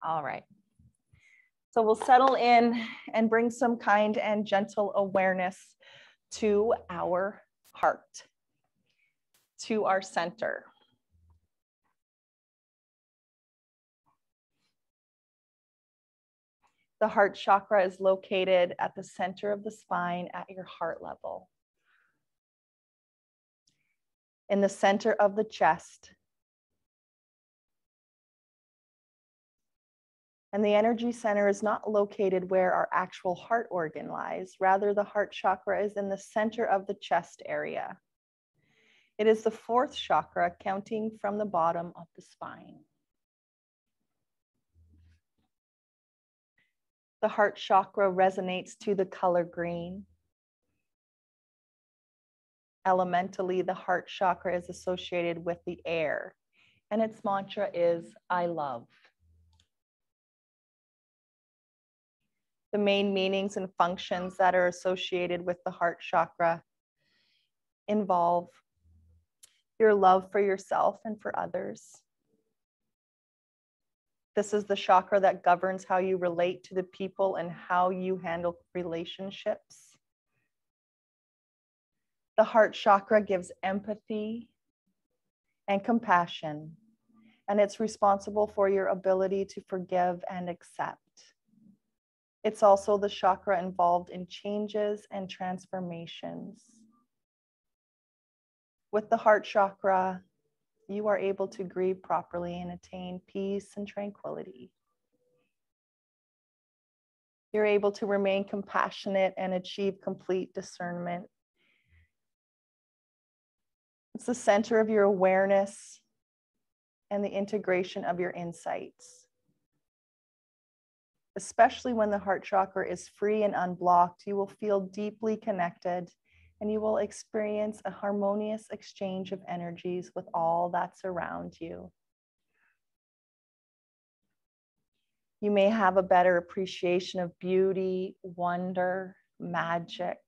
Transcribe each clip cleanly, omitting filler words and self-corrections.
All right. So we'll settle in and bring some kind and gentle awareness to our heart, to our center. The heart chakra is located at the center of the spine at your heart level. In the center of the chest. And the energy center is not located where our actual heart organ lies. Rather, the heart chakra is in the center of the chest area. It is the fourth chakra, counting from the bottom of the spine. The heart chakra resonates to the color green. Elementally, the heart chakra is associated with the air, and its mantra is, I love. The main meanings and functions that are associated with the heart chakra involve your love for yourself and for others. This is the chakra that governs how you relate to the people and how you handle relationships. The heart chakra gives empathy and compassion, and it's responsible for your ability to forgive and accept. It's also the chakra involved in changes and transformations. With the heart chakra, you are able to grieve properly and attain peace and tranquility. You're able to remain compassionate and achieve complete discernment. It's the center of your awareness and the integration of your insights. Especially when the heart chakra is free and unblocked, you will feel deeply connected and you will experience a harmonious exchange of energies with all that's around you. You may have a better appreciation of beauty, wonder, magic.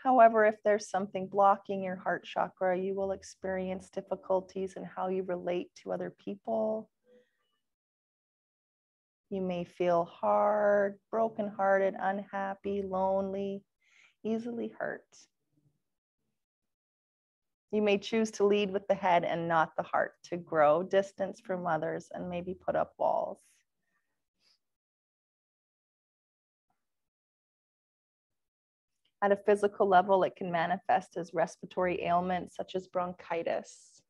However, if there's something blocking your heart chakra, you will experience difficulties in how you relate to other people. You may feel hard, brokenhearted, unhappy, lonely, easily hurt. You may choose to lead with the head and not the heart, to grow distance from others and maybe put up walls. At a physical level, it can manifest as respiratory ailments such as bronchitis.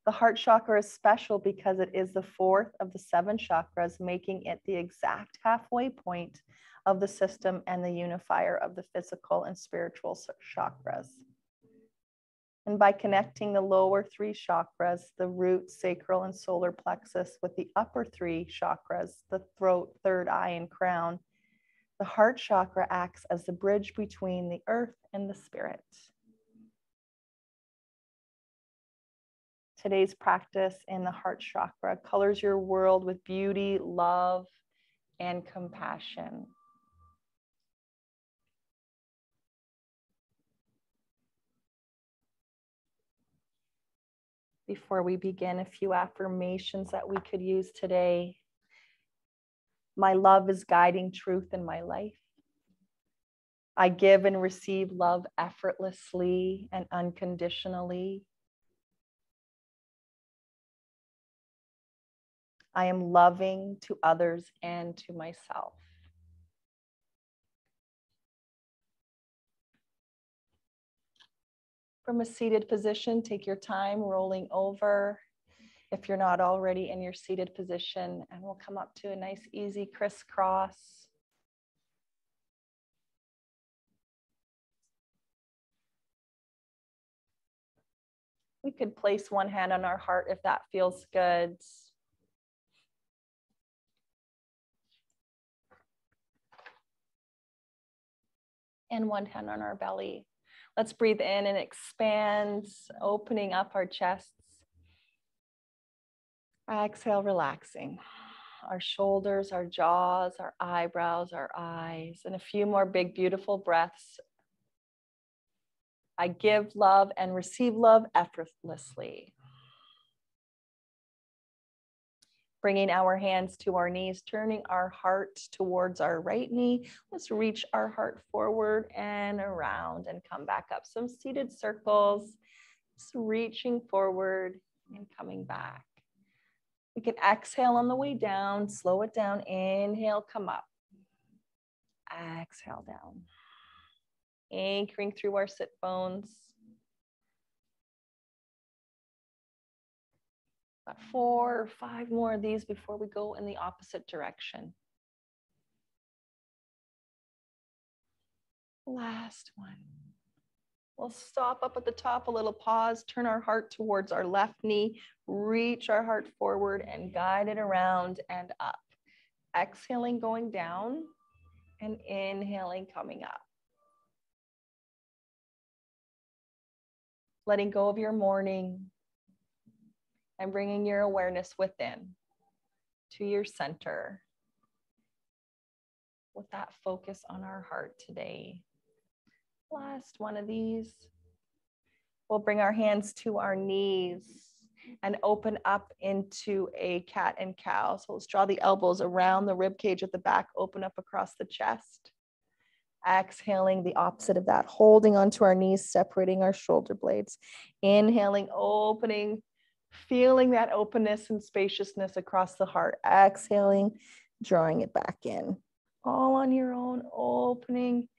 The heart chakra is special because it is the fourth of the 7 chakras, making it the exact halfway point of the system and the unifier of the physical and spiritual chakras. And by connecting the lower 3 chakras, the root, sacral, and solar plexus, with the upper 3 chakras, the throat, third eye, and crown, the heart chakra acts as the bridge between the earth and the spirit. Today's practice in the heart chakra colors your world with beauty, love, and compassion. Before we begin, a few affirmations that we could use today. My love is guiding truth in my life. I give and receive love effortlessly and unconditionally. I am loving to others and to myself. From a seated position, take your time rolling over if you're not already in your seated position, and we'll come up to a nice easy crisscross. We could place one hand on our heart if that feels good. And one hand on our belly. Let's breathe in and expand, opening up our chests. Exhale, relaxing. Our shoulders, our jaws, our eyebrows, our eyes, and a few more big, beautiful breaths. I give love and receive love effortlessly. Bringing our hands to our knees, turning our heart towards our right knee. Let's reach our heart forward and around and come back up. Some seated circles, just reaching forward and coming back. We can exhale on the way down, slow it down, inhale, come up. Exhale down. Anchoring through our sit bones. About 4 or 5 more of these before we go in the opposite direction. Last one. We'll stop up at the top, a little pause, turn our heart towards our left knee, reach our heart forward and guide it around and up. Exhaling, going down, and inhaling, coming up. Letting go of your morning and bringing your awareness within to your center with that focus on our heart today. Last one of these. We'll bring our hands to our knees and open up into a cat and cow. So let's draw the elbows around the rib cage at the back, open up across the chest. Exhaling, the opposite of that, holding onto our knees, separating our shoulder blades. Inhaling, opening, feeling that openness and spaciousness across the heart. Exhaling, drawing it back in. All on your own, opening,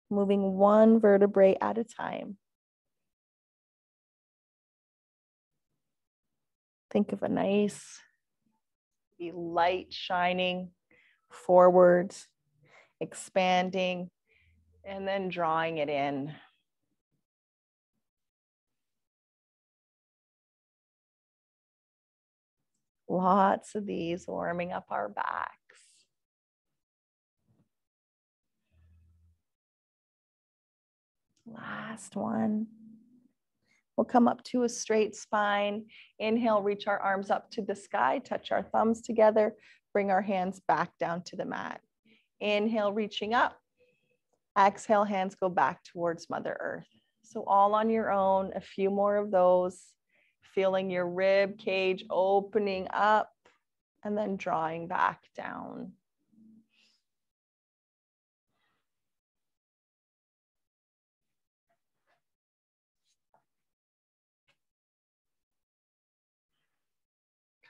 moving one vertebrae at a time. Think of a nice light shining forward, expanding, and then drawing it in. Lots of these, warming up our backs. Last one. We'll come up to a straight spine. Inhale, reach our arms up to the sky, touch our thumbs together, bring our hands back down to the mat. Inhale, reaching up. Exhale, hands go back towards Mother Earth. So all on your own, a few more of those. Feeling your rib cage opening up and then drawing back down.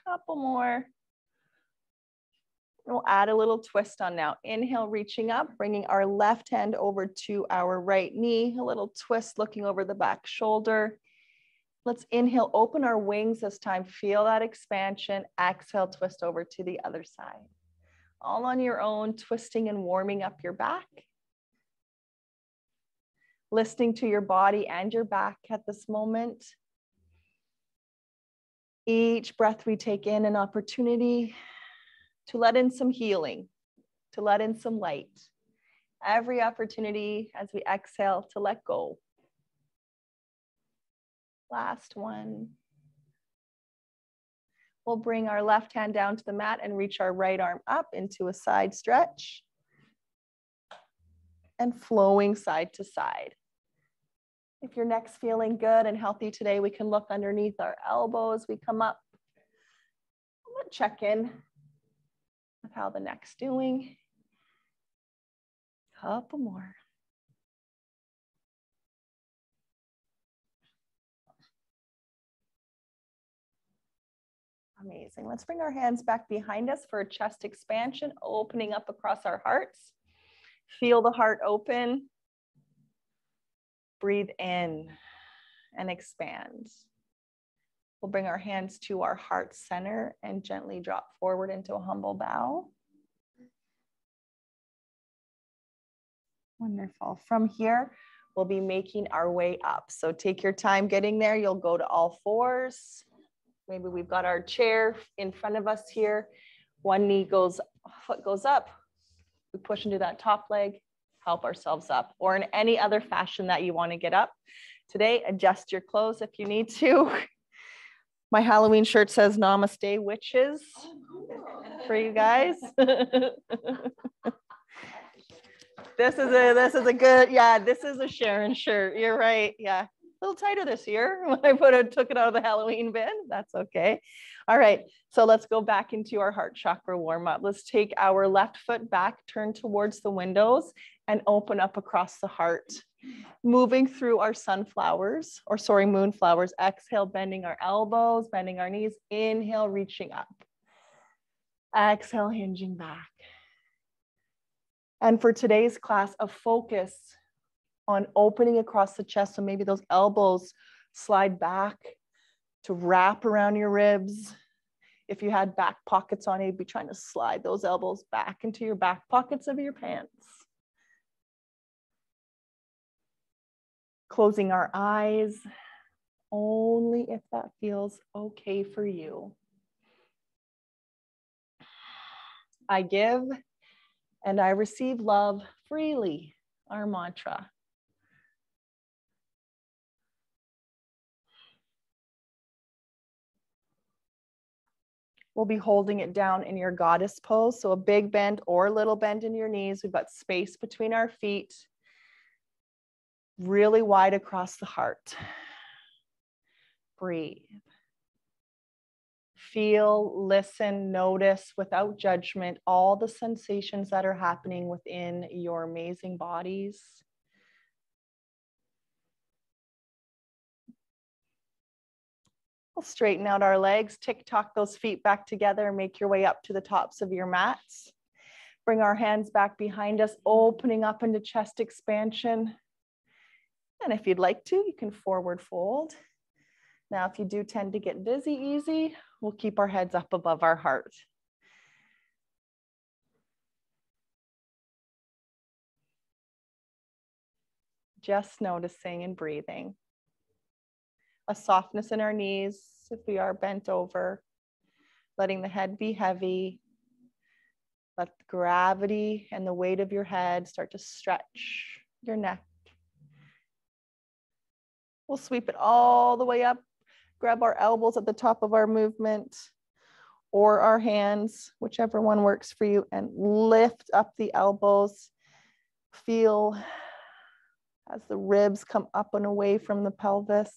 Couple more. We'll add a little twist on now. Inhale, reaching up, bringing our left hand over to our right knee. A little twist, looking over the back shoulder. Let's inhale, open our wings this time. Feel that expansion. Exhale, twist over to the other side. All on your own, twisting and warming up your back. Listening to your body and your back at this moment. Each breath we take in, an opportunity to let in some healing, to let in some light. Every opportunity as we exhale to let go. Last one. We'll bring our left hand down to the mat and reach our right arm up into a side stretch. And flowing side to side. If your neck's feeling good and healthy today, we can look underneath our elbows. We come up. Let's check in with how the neck's doing. Couple more. Amazing. Let's bring our hands back behind us for a chest expansion, opening up across our hearts. Feel the heart open. Breathe in and expand. We'll bring our hands to our heart center and gently drop forward into a humble bow. Wonderful. From here, we'll be making our way up. So take your time getting there. You'll go to all fours. Maybe we've got our chair in front of us here. One knee goes, foot goes up. We push into that top leg, help ourselves up, or in any other fashion that you want to get up. Today, adjust your clothes if you need to. My Halloween shirt says Namaste Witches for you guys. This is a good, yeah, this is a Sharon shirt. You're right. Yeah. little tighter this year when I took it out of the Halloween bin. That's okay. All right, so let's go back into our heart chakra warm up. Let's take our left foot back, turn towards the windows, and open up across the heart. Moving through our moonflowers. Exhale, bending our elbows, bending our knees. Inhale, reaching up. Exhale, hinging back. And for today's class, a focus on opening across the chest. So maybe those elbows slide back to wrap around your ribs. If you had back pockets on, you'd be trying to slide those elbows back into your back pockets of your pants. Closing our eyes, only if that feels okay for you. I give and I receive love freely, our mantra. We'll be holding it down in your goddess pose. So a big bend or a little bend in your knees. We've got space between our feet, really wide across the heart. Breathe. Feel, listen, notice without judgment all the sensations that are happening within your amazing bodies. We'll straighten out our legs, tick-tock those feet back together, make your way up to the tops of your mats. Bring our hands back behind us, opening up into chest expansion. And if you'd like to, you can forward fold. Now, if you do tend to get dizzy easy, we'll keep our heads up above our heart. Just noticing and breathing. A softness in our knees if we are bent over. Letting the head be heavy. Let the gravity and the weight of your head start to stretch your neck. We'll sweep it all the way up. Grab our elbows at the top of our movement or our hands, whichever one works for you, and lift up the elbows. Feel as the ribs come up and away from the pelvis,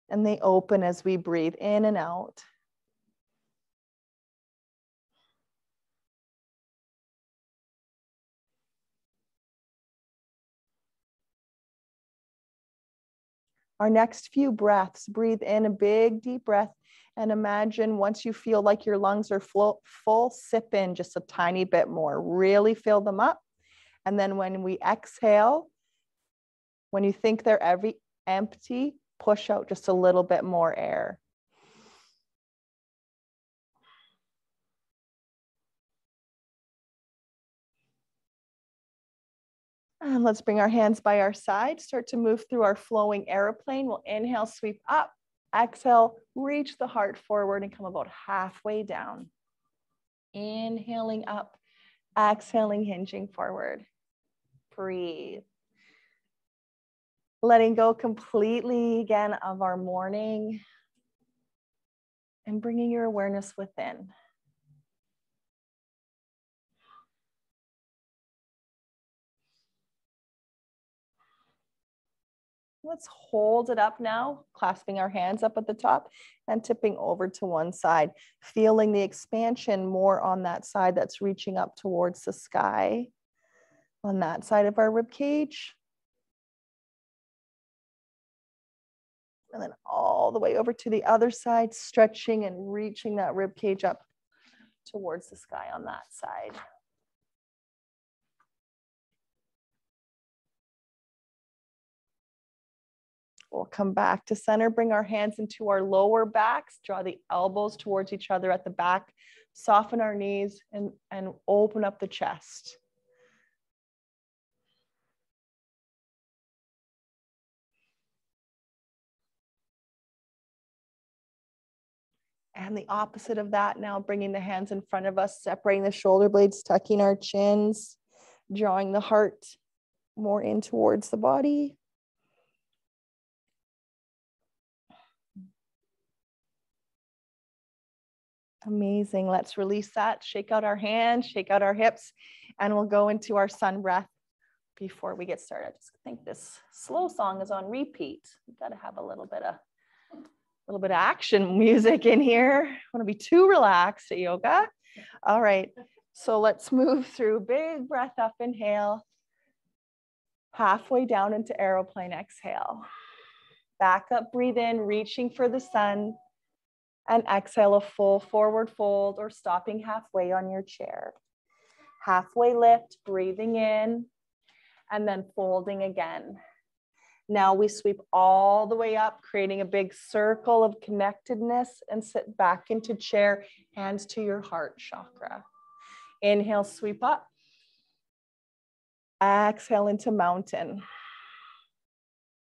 and they open as we breathe in and out. Our next few breaths, breathe in a big deep breath and imagine once you feel like your lungs are full, sip in just a tiny bit more, really fill them up. And then when we exhale, when you think they're empty, push out just a little bit more air. And let's bring our hands by our side, start to move through our flowing airplane. We'll inhale, sweep up, exhale, reach the heart forward and come about halfway down. Inhaling up, exhaling, hinging forward. Breathe. Letting go completely again of our morning and bringing your awareness within. Let's hold it up now, clasping our hands up at the top and tipping over to one side, feeling the expansion more on that side that's reaching up towards the sky, on that side of our rib cage. And then all the way over to the other side, stretching and reaching that rib cage up towards the sky on that side. We'll come back to center, bring our hands into our lower backs, draw the elbows towards each other at the back, soften our knees and open up the chest. And the opposite of that now, bringing the hands in front of us, separating the shoulder blades, tucking our chins, drawing the heart more in towards the body. Amazing. Let's release that. Shake out our hands, shake out our hips, and we'll go into our sun breath. before we get started. I just think this slow song is on repeat. We've got to have a little bit of action music in here. I want to be too relaxed at yoga. All right, so let's move through. Big breath up, inhale. Halfway down into aeroplane, exhale. Back up, breathe in, reaching for the sun. And exhale, a full forward fold or stopping halfway on your chair. Halfway lift, breathing in, and then folding again. Now we sweep all the way up, creating a big circle of connectedness, and sit back into chair, hands to your heart chakra. Inhale, sweep up. Exhale into mountain.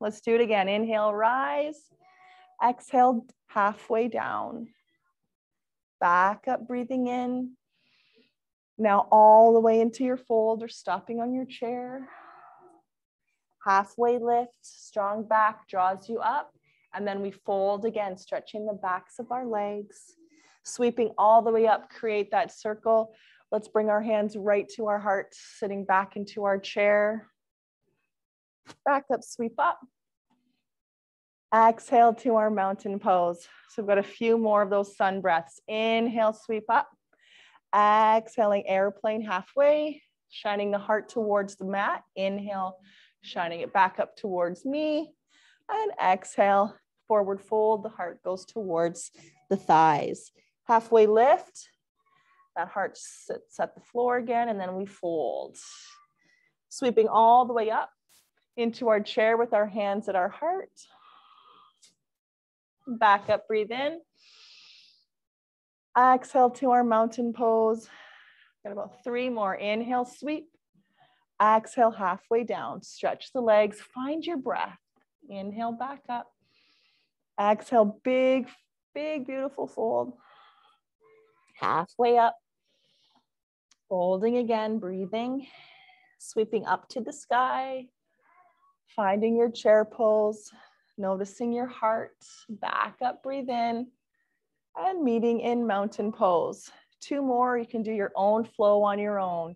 Let's do it again. Inhale, rise. Exhale, halfway down. Back up, breathing in. Now all the way into your fold or stopping on your chair. Halfway lift, strong back draws you up. And then we fold again, stretching the backs of our legs. Sweeping all the way up, create that circle. Let's bring our hands right to our heart, sitting back into our chair. Back up, sweep up. Exhale to our mountain pose. So we've got a few more of those sun breaths. Inhale, sweep up. Exhaling, airplane halfway, shining the heart towards the mat. Inhale, shining it back up towards me. And exhale, forward fold. The heart goes towards the thighs. Halfway lift. That heart sits at the floor again, and then we fold. Sweeping all the way up into our chair with our hands at our heart. Back up, breathe in. Exhale to our mountain pose. Got about 3 more. Inhale, sweep. Exhale, halfway down. Stretch the legs, find your breath. Inhale, back up. Exhale, big, big, beautiful fold. Halfway up. Folding again, breathing. Sweeping up to the sky. Finding your chair pose. Noticing your heart. Back up, breathe in. And meeting in mountain pose. 2 more, you can do your own flow on your own.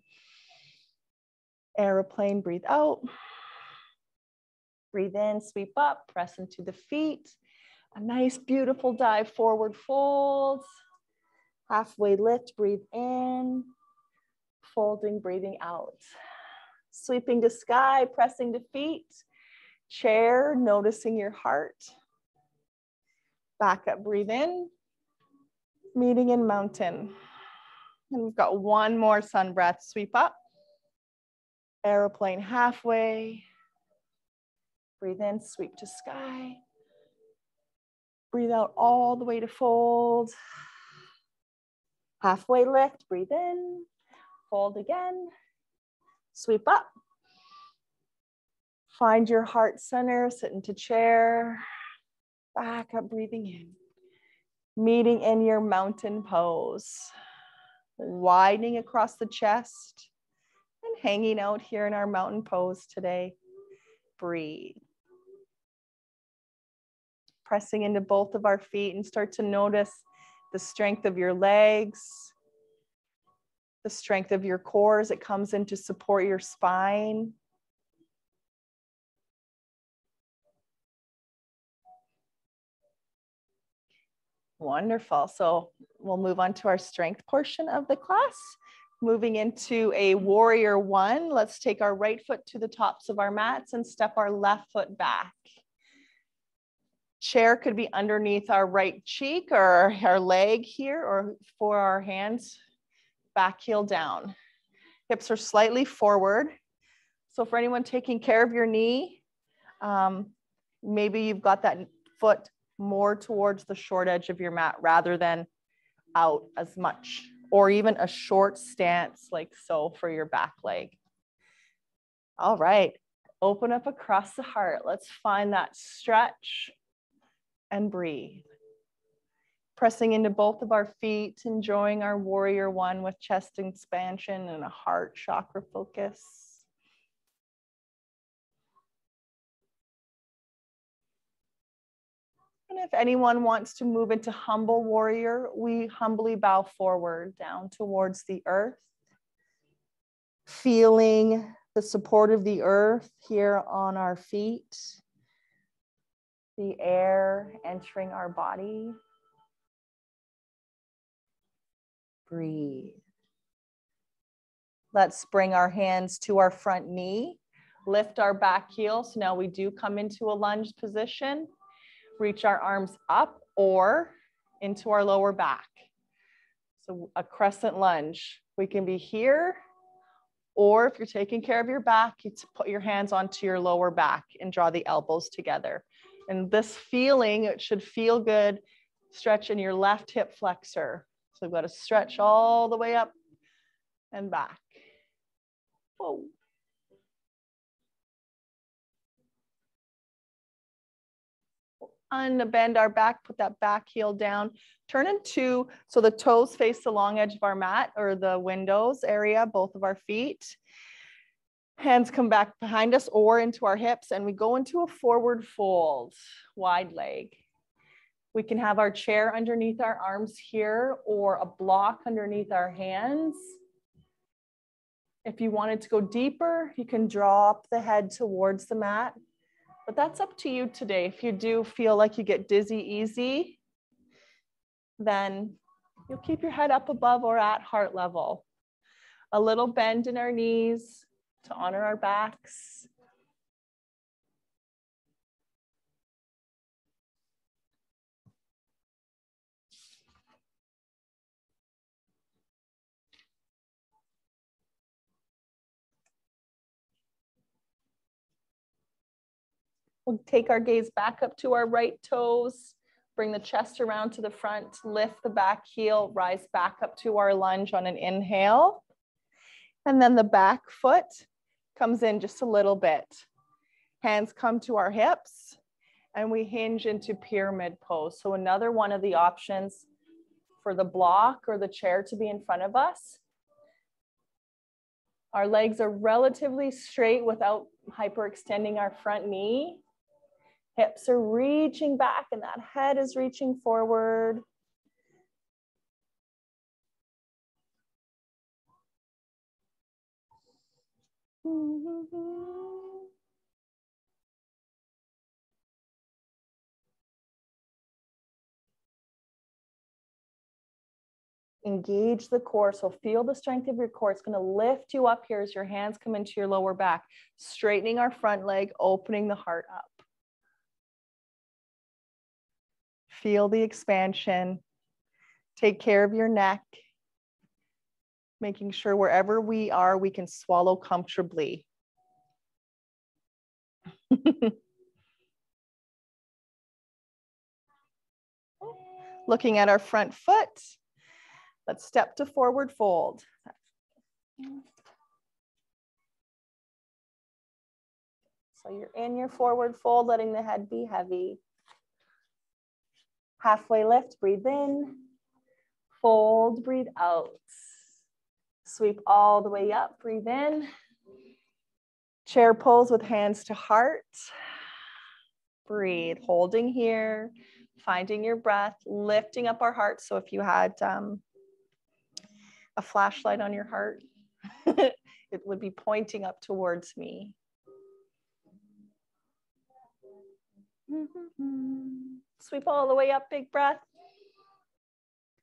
Airplane, breathe out. Breathe in, sweep up, press into the feet. A nice, beautiful dive forward fold. Halfway lift, breathe in. Folding, breathing out. Sweeping to sky, pressing to feet. Chair, noticing your heart. Back up, breathe in. Meeting in mountain. And we've got 1 more sun breath. Sweep up. Aeroplane halfway. Breathe in, sweep to sky. Breathe out all the way to fold. Halfway lift, breathe in. Fold again. Sweep up. Find your heart center, sit into chair. Back up, breathing in. Meeting in your mountain pose. Widening across the chest and hanging out here in our mountain pose today. Breathe. Pressing into both of our feet and start to notice the strength of your legs, the strength of your core as it comes in to support your spine. Wonderful. So we'll move on to our strength portion of the class. Moving into a warrior 1. Let's take our right foot to the tops of our mats and step our left foot back. Chair could be underneath our right cheek or our leg here, or for our hands, back heel down. Hips are slightly forward. So for anyone taking care of your knee, maybe you've got that foot more towards the short edge of your mat rather than out as much, or even a short stance like so for your back leg. All right, open up across the heart. Let's find that stretch and breathe. Pressing into both of our feet, enjoying our warrior 1 with chest expansion and a heart chakra focus. And if anyone wants to move into humble warrior, we humbly bow forward down towards the earth, feeling the support of the earth here on our feet, the air entering our body. Breathe. Let's bring our hands to our front knee, lift our back heel. So now we do come into a lunge position, reach our arms up or into our lower back. So a crescent lunge. We can be here, or if you're taking care of your back, you put your hands onto your lower back and draw the elbows together. And this feeling, it should feel good, stretch in your left hip flexor. So we've got to stretch all the way up and back. Whoa. Unbend our back, put that back heel down, turn into, so the toes face the long edge of our mat or the windows area, both of our feet. Hands come back behind us or into our hips, and we go into a forward fold, wide leg. We can have our chair underneath our arms here or a block underneath our hands. If you wanted to go deeper, you can drop the head towards the mat. But that's up to you today. If you do feel like you get dizzy easy, then you'll keep your head up above or at heart level. A little bend in our knees to honor our backs. We'll take our gaze back up to our right toes, bring the chest around to the front, lift the back heel, rise back up to our lunge on an inhale. And then the back foot comes in just a little bit. Hands come to our hips and we hinge into pyramid pose. So another one of the options for the block or the chair to be in front of us. Our legs are relatively straight without hyperextending our front knee. Hips are reaching back and that head is reaching forward. Engage the core. So feel the strength of your core. It's going to lift you up here as your hands come into your lower back, straightening our front leg, opening the heart up. Feel the expansion. Take care of your neck, making sure wherever we are, we can swallow comfortably. Looking at our front foot, let's step to forward fold. So you're in your forward fold, letting the head be heavy. Halfway lift, breathe in, fold, breathe out. Sweep all the way up, breathe in. Chair pose with hands to heart. Breathe, holding here, finding your breath, lifting up our heart. So if you had a flashlight on your heart, it would be pointing up towards me. Sweep all the way up, big breath.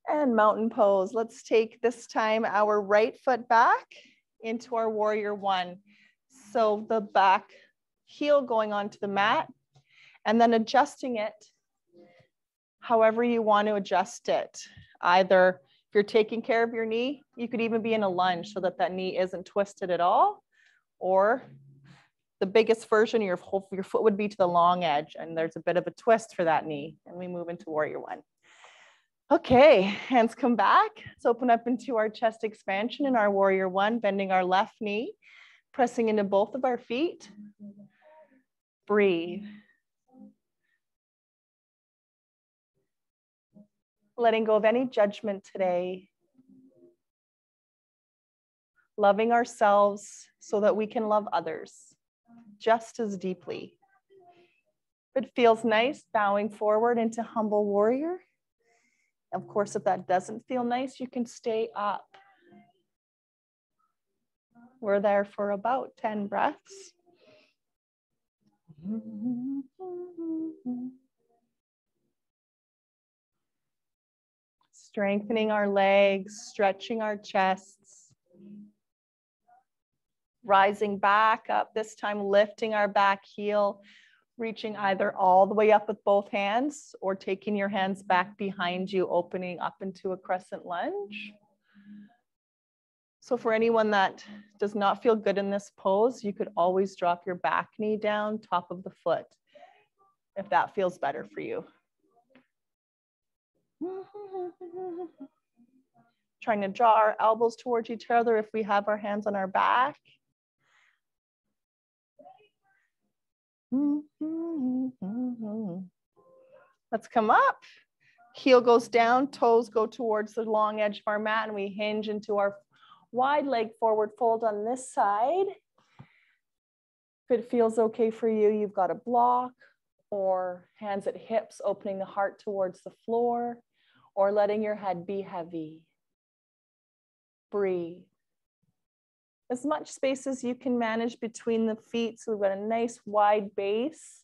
And mountain pose. Let's take this time our right foot back into our warrior one. So the back heel going onto the mat and then adjusting it however you want to adjust it. Either if you're taking care of your knee, you could even be in a lunge so that that knee isn't twisted at all, or the biggest version of your foot would be to the long edge and there's a bit of a twist for that knee, and we move into warrior one. Okay, hands come back. Let's open up into our chest expansion in our warrior one, bending our left knee, pressing into both of our feet. Breathe. Letting go of any judgment today. Loving ourselves so that we can love others just as deeply. If it feels nice, bowing forward into humble warrior. Of course, if that doesn't feel nice, you can stay up. We're there for about 10 breaths. Strengthening our legs, stretching our chests. Rising back up, this time lifting our back heel, reaching either all the way up with both hands or taking your hands back behind you, opening up into a crescent lunge. So for anyone that does not feel good in this pose, you could always drop your back knee down, top of the foot, if that feels better for you. Trying to draw our elbows towards each other if we have our hands on our back. Let's come up. Heel goes down, toes go towards the long edge of our mat, and we hinge into our wide leg forward fold on this side. If it feels okay for you, you've got a block or hands at hips, opening the heart towards the floor, or letting your head be heavy. Breathe. As much space as you can manage between the feet, so we've got a nice wide base.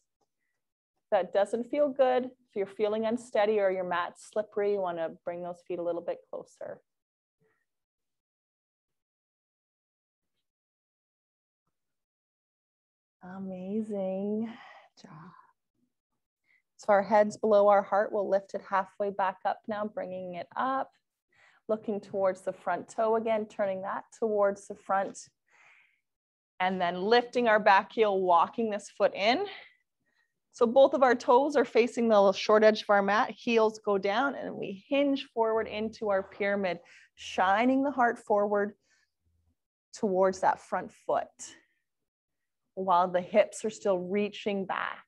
If that doesn't feel good, if you're feeling unsteady or your mat's slippery, you want to bring those feet a little bit closer. Amazing job. So our head's below our heart, we'll lift it halfway back up now, bringing it up, looking towards the front toe again, turning that towards the front, and then lifting our back heel, walking this foot in. So both of our toes are facing the short edge of our mat, heels go down, and we hinge forward into our pyramid, shining the heart forward towards that front foot, while the hips are still reaching back.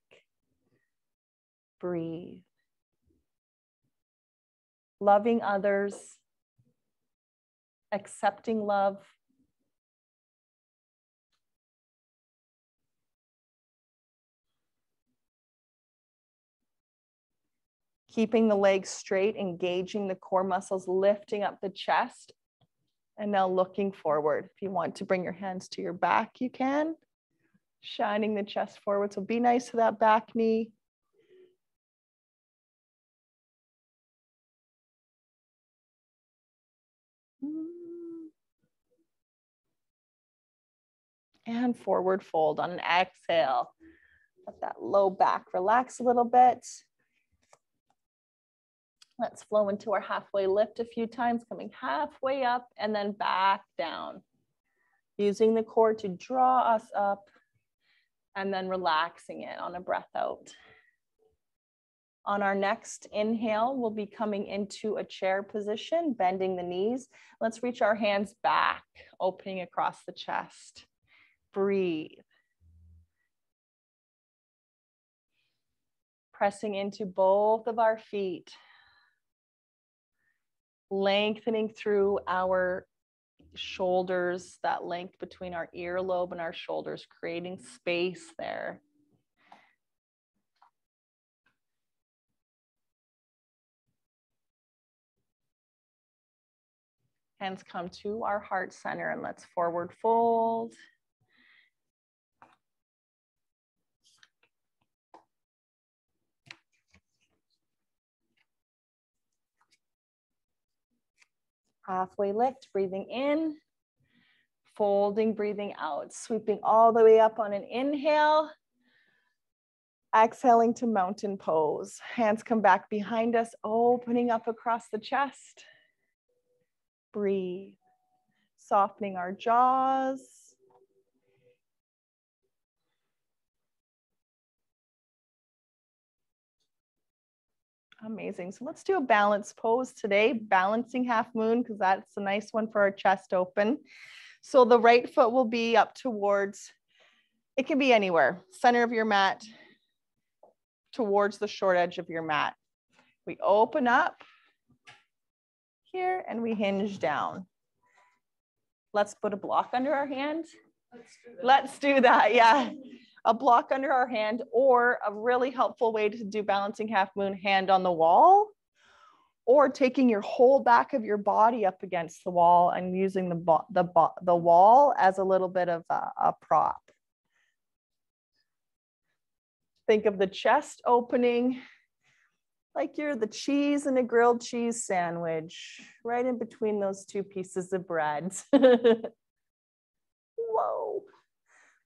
Breathe. Loving others, accepting love. Keeping the legs straight, engaging the core muscles, lifting up the chest, and now looking forward. If you want to bring your hands to your back, you can. Shining the chest forward, so be nice to that back knee. And forward fold on an exhale. Let that low back relax a little bit. Let's flow into our halfway lift a few times, coming halfway up and then back down. Using the core to draw us up and then relaxing it on a breath out. On our next inhale, we'll be coming into a chair position, bending the knees. Let's reach our hands back, opening across the chest. Breathe. Pressing into both of our feet. Lengthening through our shoulders, that length between our earlobe and our shoulders, creating space there. Hands come to our heart center and let's forward fold. Halfway lift, breathing in, folding, breathing out, sweeping all the way up on an inhale. Exhaling to mountain pose. Hands come back behind us, opening up across the chest. Breathe. Softening our jaws. Amazing. So let's do a balance pose today, balancing half moon, because that's a nice one for our chest open. So the right foot will be up towards, it can be anywhere, center of your mat, towards the short edge of your mat. We open up here and we hinge down. Let's put a block under our hand. Let's do that, yeah. A block under our hand, or a really helpful way to do balancing half moon, hand on the wall, or taking your whole back of your body up against the wall and using the wall as a little bit of a prop. Think of the chest opening like you're the cheese in a grilled cheese sandwich, right in between those two pieces of bread. Whoa.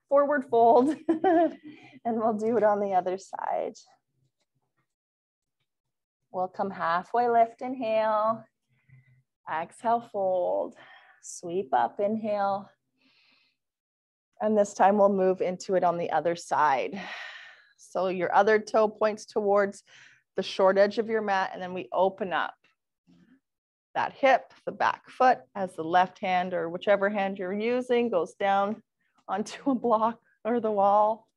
Forward fold, and we'll do it on the other side. We'll come halfway lift, inhale. Exhale, fold. Sweep up, inhale. And this time we'll move into it on the other side. So your other toe points towards the short edge of your mat, and then we open up that hip, the back foot, as the left hand or whichever hand you're using goes down onto a block or the wall.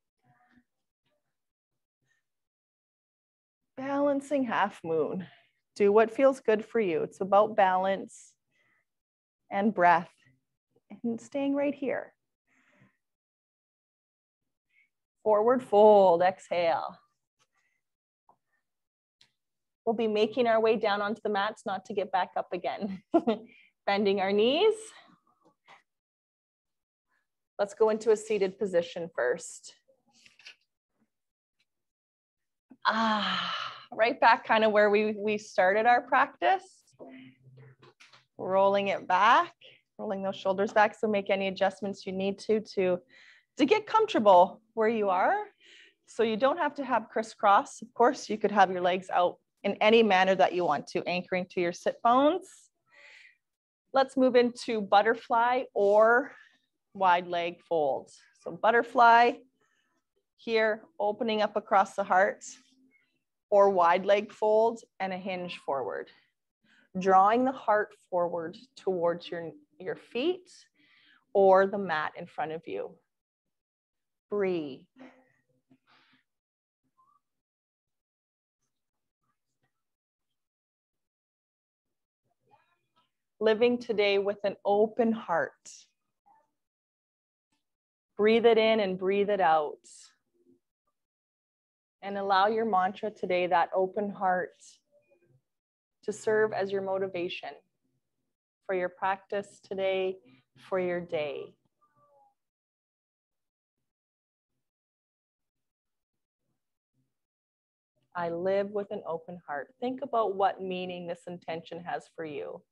Balancing half moon. Do what feels good for you. It's about balance and breath and staying right here. Forward fold, exhale. We'll be making our way down onto the mats, not to get back up again. Bending our knees. Let's go into a seated position first. Right back kind of where we started our practice. Rolling it back, rolling those shoulders back. So make any adjustments you need to get comfortable where you are. So you don't have to have crisscross. Of course, you could have your legs out in any manner that you want to, anchoring to your sit bones. Let's move into butterfly or wide leg folds. So butterfly here, opening up across the heart, or wide leg fold and a hinge forward. Drawing the heart forward towards your feet or the mat in front of you. Breathe. Living today with an open heart. Breathe it in and breathe it out. And allow your mantra today, that open heart, to serve as your motivation for your practice today, for your day. I live with an open heart. Think about what meaning this intention has for you.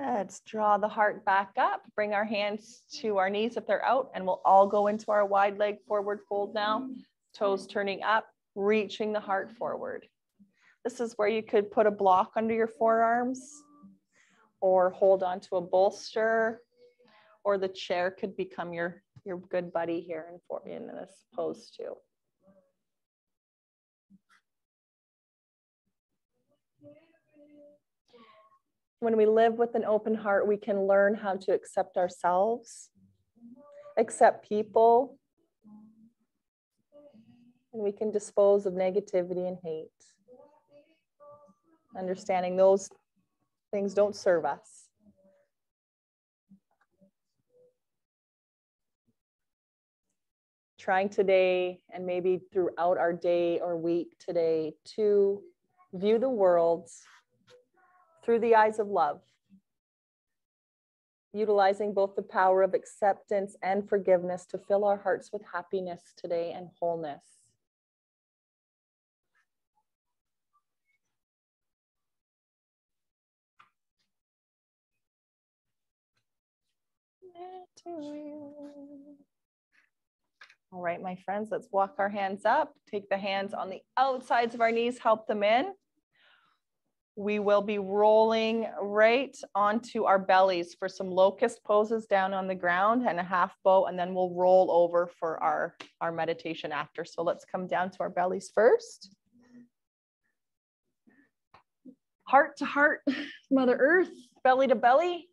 Let's draw the heart back up. Bring our hands to our knees if they're out, and we'll all go into our wide leg forward fold now. Toes turning up, reaching the heart forward. This is where you could put a block under your forearms or hold onto a bolster, or the chair could become your good buddy here in this pose too. When we live with an open heart, we can learn how to accept ourselves, accept people, and we can dispose of negativity and hate. Understanding those things don't serve us. Trying today, and maybe throughout our day or week today, to view the world through the eyes of love, utilizing both the power of acceptance and forgiveness to fill our hearts with happiness today and wholeness. All right, my friends, let's walk our hands up. Take the hands on the outsides of our knees, help them in. We will be rolling right onto our bellies for some locust poses down on the ground and a half bow, and then we'll roll over for our meditation after. So let's come down to our bellies first. Heart to heart, Mother Earth, belly to belly.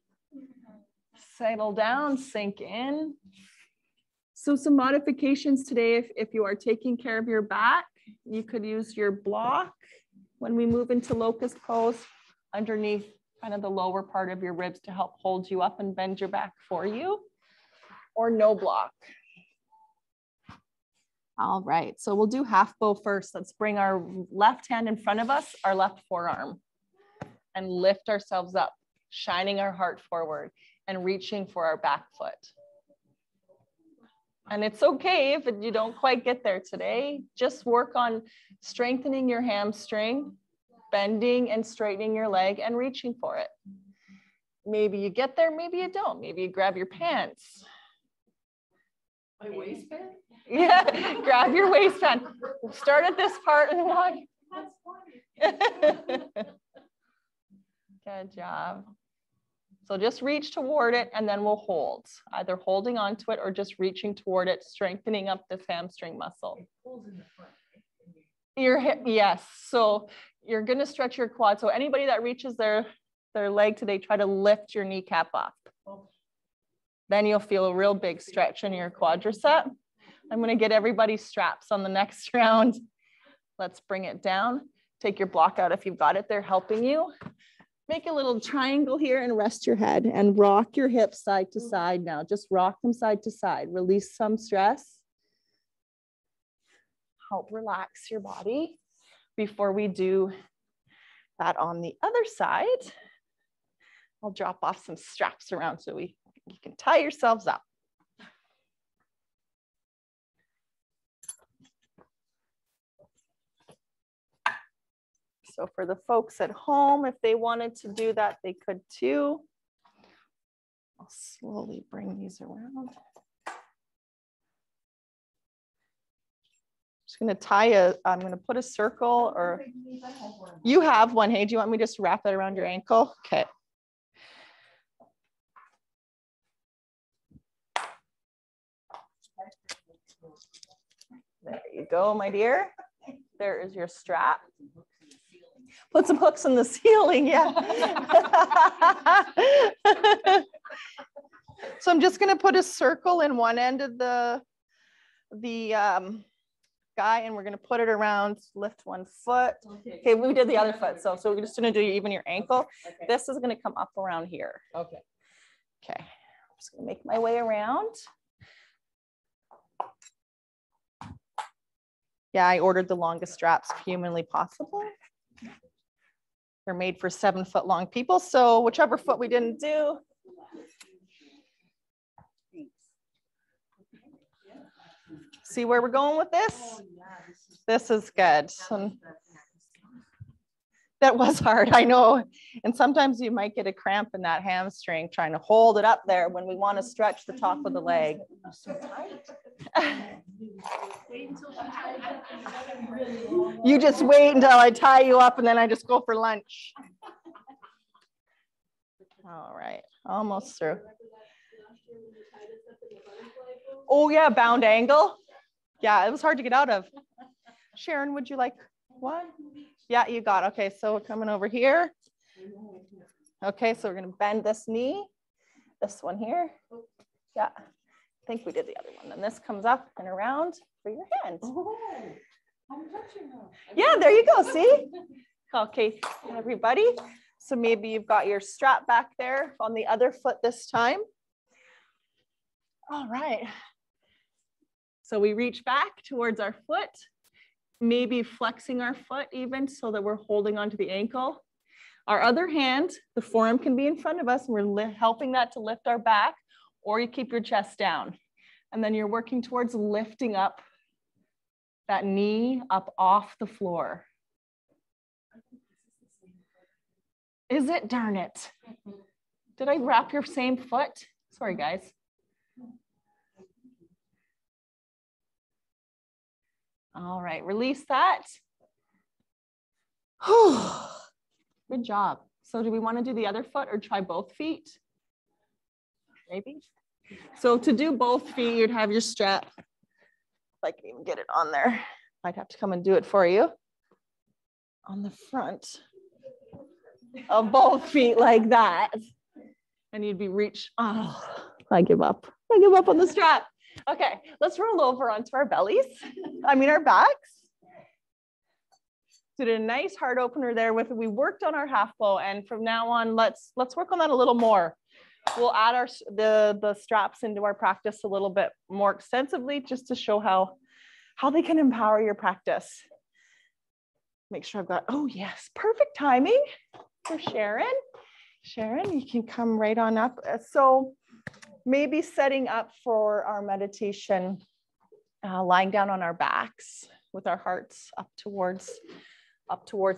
Settle down, sink in. So some modifications today, if you are taking care of your back, you could use your block when we move into locust pose underneath kind of the lower part of your ribs to help hold you up and bend your back for you, or no block. All right, so we'll do half bow first. Let's bring our left hand in front of us, our left forearm, and lift ourselves up, shining our heart forward and reaching for our back foot. And it's okay if you don't quite get there today. Just work on strengthening your hamstring, bending and straightening your leg and reaching for it. Maybe you get there, maybe you don't. Maybe you grab your pants. My waistband? Yeah, grab your waistband. Start at this part and walk. That's funny. Good job. So just reach toward it and then we'll hold. Either holding onto it or just reaching toward it, strengthening up this hamstring muscle. It pulls in the front, right? Your hip, yes. So you're going to stretch your quad. So anybody that reaches their leg today, try to lift your kneecap up. Then you'll feel a real big stretch in your quadricep. I'm going to get everybody's straps on the next round. Let's bring it down. Take your block out if you've got it there helping you. Make a little triangle here and rest your head and rock your hips side to side now. Just rock them side to side. Release some stress. Help relax your body before we do that on the other side. I'll drop off some straps around so you can tie yourselves up. So for the folks at home, if they wanted to do that, they could too. I'll slowly bring these around. Just going to tie I'm going to put a circle, or you have one. Hey, do you want me to just wrap it around your ankle? Okay. There you go, my dear. There is your strap. Put some hooks in the ceiling, yeah. So I'm just going to put a circle in one end of the guy, and we're going to put it around, lift one foot. Okay, we did the other foot. So we're just going to do even your ankle. Okay. This is going to come up around here. Okay. Okay, I'm just going to make my way around. Yeah, I ordered the longest straps humanly possible. They're made for 7-foot long people. So whichever foot we didn't do. See where we're going with this? This is good. That was hard, I know. And sometimes you might get a cramp in that hamstring trying to hold it up there when we want to stretch the top of the leg. So tight. You just wait until I tie you up and then I just go for lunch. All right, almost through. Oh yeah, bound angle. Yeah, it was hard to get out of. Sharon, would you like one? Yeah, you got it. Okay, so we're coming over here. Okay, so we're gonna bend this knee, this one here. Yeah, I think we did the other one. And this comes up and around for your hand. Oh, I'm touching her. Yeah, there you go, see? Okay, everybody. So maybe you've got your strap back there on the other foot this time. All right. So we reach back towards our foot, maybe flexing our foot even so that we're holding onto the ankle. Our other hand, the forearm can be in front of us and we're helping that to lift our back, or you keep your chest down. And then you're working towards lifting up that knee up off the floor. Is it? Darn it. Did I wrap your same foot? Sorry, guys. All right, release that. Good job. So do we want to do the other foot or try both feet? Maybe. So to do both feet, you'd have your strap. If I can even get it on there. I'd have to come and do it for you. On the front of both feet like that. And you'd be I give up. I give up on the strap. Okay, let's roll over onto our bellies. Our backs. Did a nice heart opener there we worked on our half bow, and from now on, let's work on that a little more. We'll add the straps into our practice a little bit more extensively just to show how how they can empower your practice. Make sure I've got, oh yes, perfect timing for Sharon. Sharon, you can come right on up. So maybe setting up for our meditation, lying down on our backs with our hearts up towards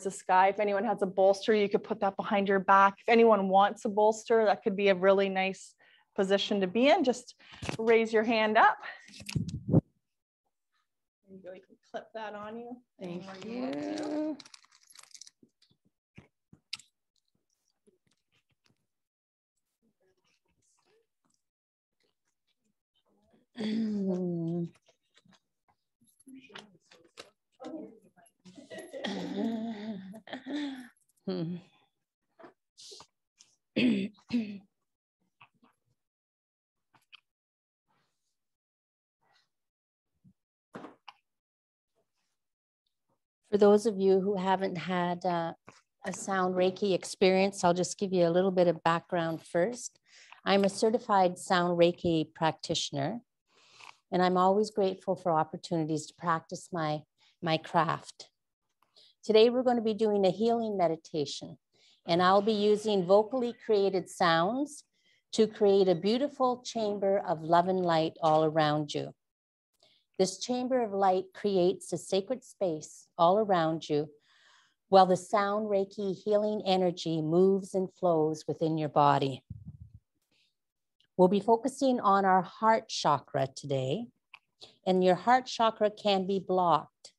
the sky. If anyone has a bolster, you could put that behind your back. If anyone wants a bolster, that could be a really nice position to be in. Just raise your hand up. There you go. You can clip that on you. Thank you. For those of you who haven't had a sound Reiki experience, I'll just give you a little bit of background first. I'm a certified sound Reiki practitioner, and I'm always grateful for opportunities to practice my craft. Today, we're going to be doing a healing meditation, and I'll be using vocally created sounds to create a beautiful chamber of love and light all around you. This chamber of light creates a sacred space all around you while the sound Reiki healing energy moves and flows within your body. We'll be focusing on our heart chakra today, and your heart chakra can be blocked.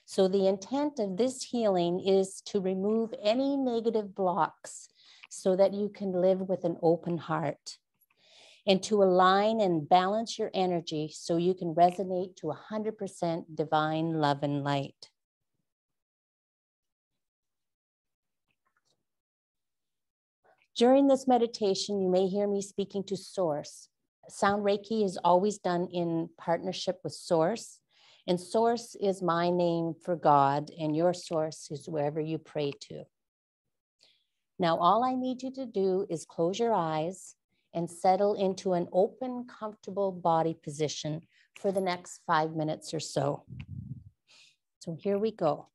So the intent of this healing is to remove any negative blocks so that you can live with an open heart, and to align and balance your energy so you can resonate to 100% divine love and light. During this meditation, you may hear me speaking to Source. Sound Reiki is always done in partnership with Source, and Source is my name for God, and your source is wherever you pray to. Now, all I need you to do is close your eyes and settle into an open, comfortable body position for the next 5 minutes or so. So here we go.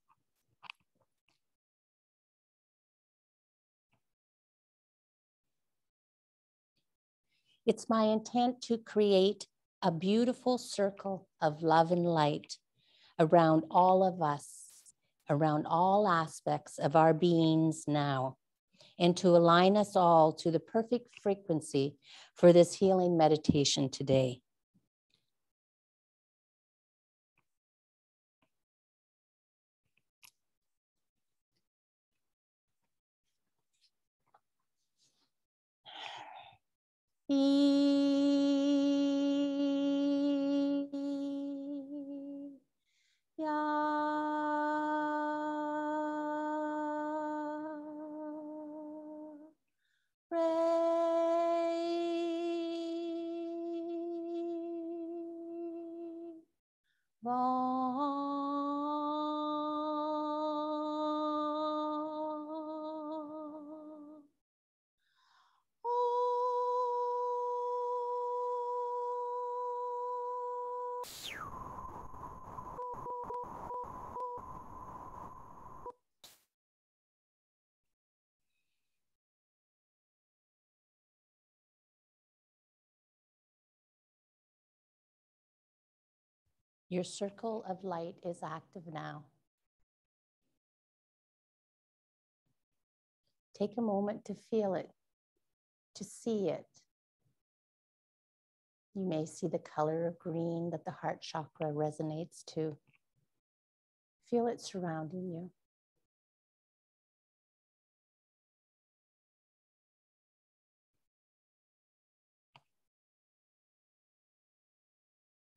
It's my intent to create a beautiful circle of love and light around all of us, around all aspects of our beings now, and to align us all to the perfect frequency for this healing meditation today. Your circle of light is active now. Take a moment to feel it, to see it. You may see the color of green that the heart chakra resonates to. Feel it surrounding you.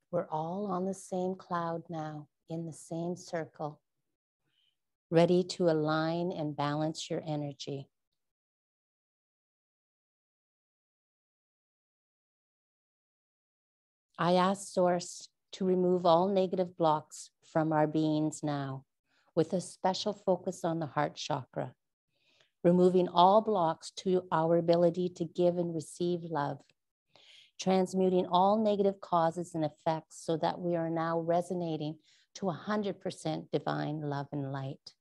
We're all on the same cloud now, in the same circle, ready to align and balance your energy. I ask Source to remove all negative blocks from our beings now, with a special focus on the heart chakra, removing all blocks to our ability to give and receive love, transmuting all negative causes and effects so that we are now resonating to 100% divine love and light.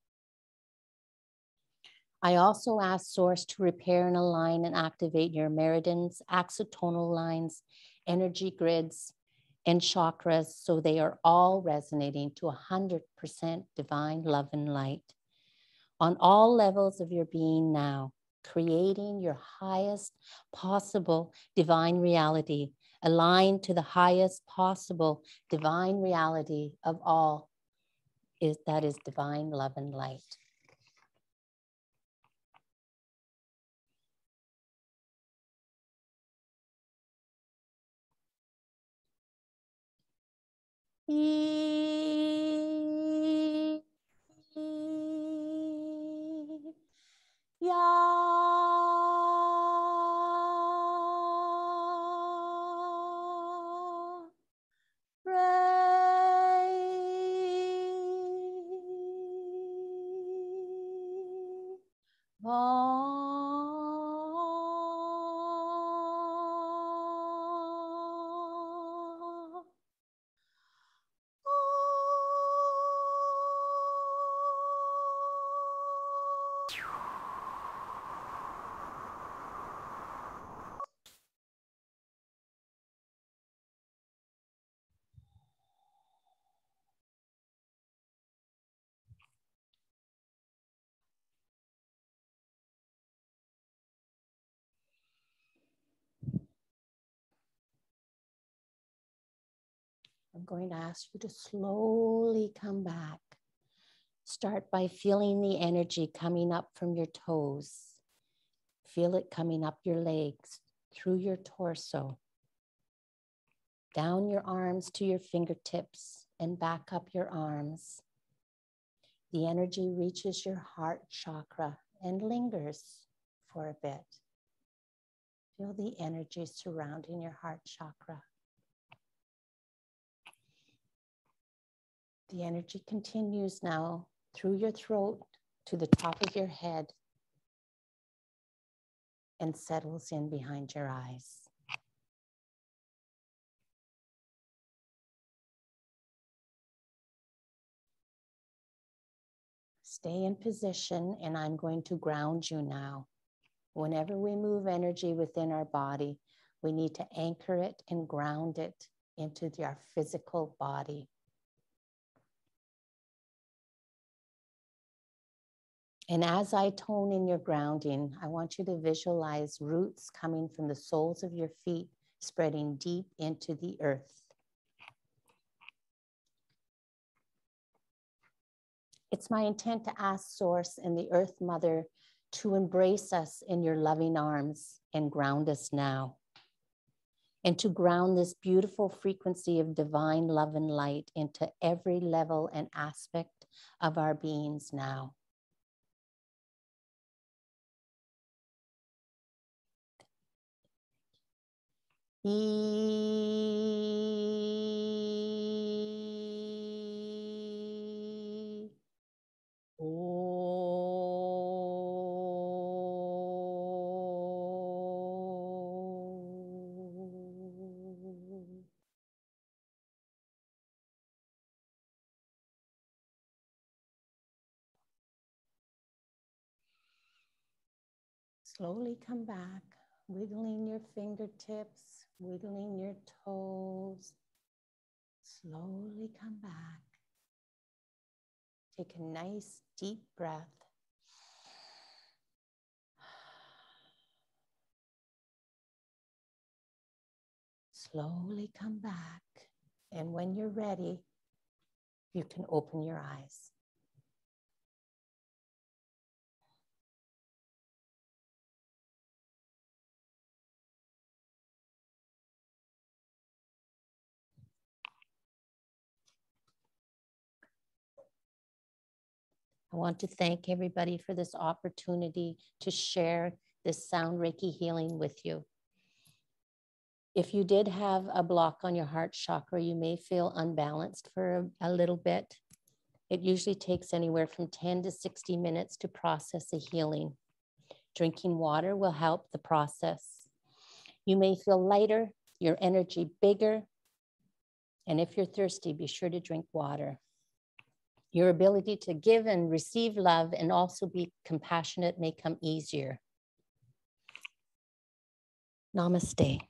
I also ask Source to repair and align and activate your meridians, axonal lines, energy grids, and chakras so they are all resonating to 100% divine love and light on all levels of your being now, creating your highest possible divine reality, aligned to the highest possible divine reality of all, that is divine love and light. I'm going to ask you to slowly come back. Start by feeling the energy coming up from your toes. Feel it coming up your legs, through your torso, down your arms to your fingertips, and back up your arms. The energy reaches your heart chakra and lingers for a bit. Feel the energy surrounding your heart chakra. The energy continues now through your throat to the top of your head and settles in behind your eyes. Stay in position, and I'm going to ground you now. Whenever we move energy within our body, we need to anchor it and ground it into our physical body. And as I tone in your grounding, I want you to visualize roots coming from the soles of your feet, spreading deep into the earth. It's my intent to ask Source and the Earth Mother to embrace us in your loving arms and ground us now. And to ground this beautiful frequency of divine love and light into every level and aspect of our beings now. Slowly come back, wiggling your fingertips, wiggling your toes. Slowly come back. Take a nice deep breath. Slowly come back. And when you're ready, you can open your eyes. I want to thank everybody for this opportunity to share this sound Reiki healing with you. If you did have a block on your heart chakra, you may feel unbalanced for a little bit. It usually takes anywhere from 10 to 60 minutes to process a healing. Drinking water will help the process. You may feel lighter, your energy bigger, and if you're thirsty, be sure to drink water. Your ability to give and receive love and also be compassionate may come easier. Namaste.